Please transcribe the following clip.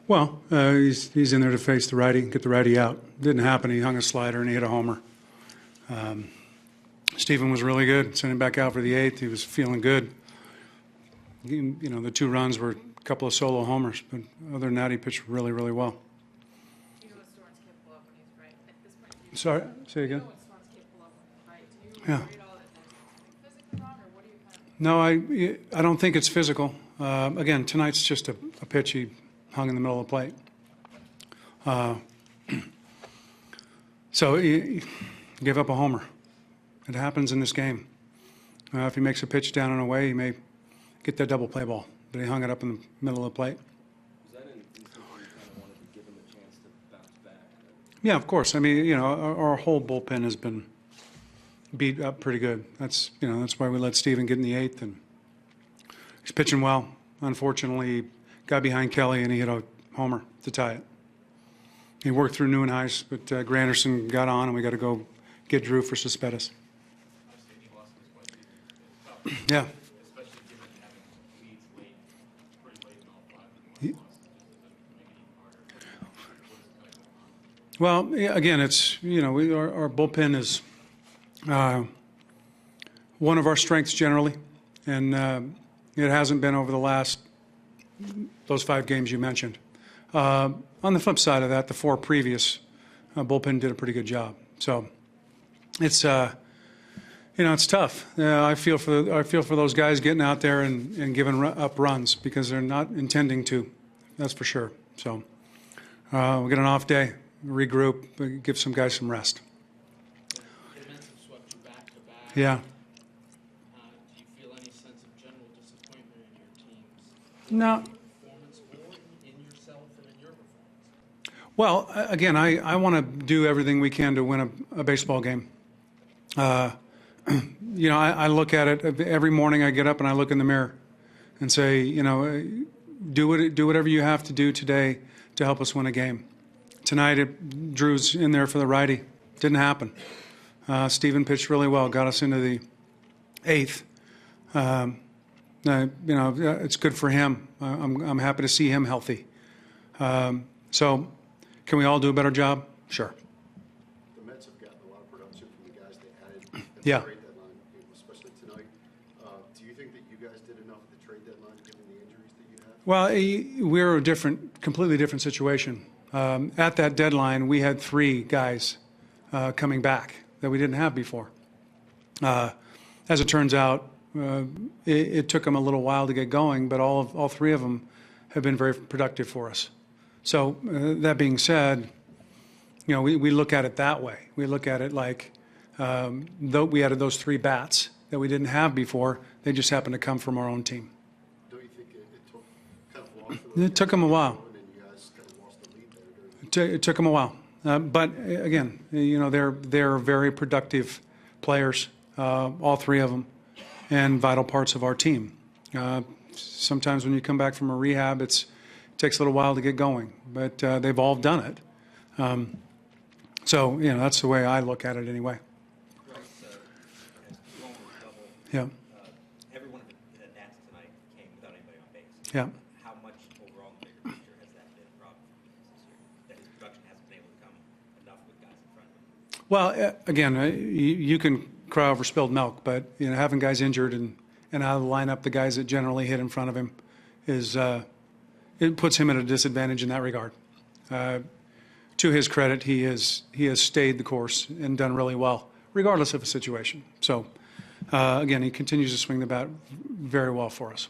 Well, he's in there to face the righty, get the righty out. Didn't happen. He hung a slider and he hit a homer. Stephen was really good. Sent him back out for the 8th. He was feeling good. The 2 runs were a couple of solo homers, but other than that, he pitched really, really well. Do you know what Storm's capable of when he's right? At this point, Sorry, say again. Do you know what Storm's capable of when he's right? Do you Yeah. worry at all that that's physically wrong, or what do you kind of? No, I don't think it's physical. Again, tonight's just a pitch he hung in the middle of the plate. So he gave up a homer. It happens in this game. If he makes a pitch down and away, he may get that double play ball, but he hung it up in the middle of the plate. Was that an instance where you kind of wanted to give him a chance to bounce back? Yeah, of course. I mean, our whole bullpen has been beat up pretty good. That's why we let Stephen get in the 8th, and he's pitching well. Unfortunately, he got behind Kelly and he hit a homer to tie it. He worked through Neuenhuis, but Granderson got on, and we got to go get Drew for Cespedes. Yeah. Well, again, it's our bullpen is one of our strengths generally, and it hasn't been over the last those 5 games you mentioned. On the flip side of that, the 4 previous bullpen did a pretty good job. So it's it's tough. I feel for those guys getting out there and giving up runs because they're not intending to. That's for sure. So we'll get an off day, regroup, give some guys some rest. The Mets have swept you back to back. Yeah. Do you feel any sense of general disappointment in your teams? No. Performance or in yourself and in your performance? Well, again, I want to do everything we can to win a baseball game. I look at it every morning. I get up and I look in the mirror and say, do whatever you have to do today to help us win a game. Tonight, Drew's in there for the righty. Didn't happen. Stephen pitched really well, got us into the 8th. It's good for him. I'm happy to see him healthy. So, can we all do a better job? Sure. The Mets have gotten a lot of production from the guys they added at the Yeah. trade deadline, especially tonight. Do you think that you guys did enough at the trade deadline given the injuries that you had? Well, we're a completely different situation. At that deadline, we had 3 guys coming back that we didn't have before. As it turns out, it took them a little while to get going, but all 3 of them have been very productive for us. So that being said, we look at it that way. We look at it like though we added those 3 bats that we didn't have before, they just happened to come from our own team. Don't you think it took kind of long for It took them a while. and then you guys kind of lost the lead there? It took them a while, but again, they're very productive players, all 3 of them, and vital parts of our team. Sometimes when you come back from a rehab, it takes a little while to get going, but they've all done it. So that's the way I look at it anyway. Bryce, going with double. Yeah. Every one of the nats tonight came without anybody on base. Yeah. How much overall in the bigger picture has that been a problem for you this year? That his production hasn't been able to come enough with guys in front of him? Well, again, you can cry over spilled milk, but having guys injured and out of the lineup, the guys that generally hit in front of him is it puts him at a disadvantage in that regard. To his credit, he has stayed the course and done really well, regardless of the situation. So, again, he continues to swing the bat very well for us.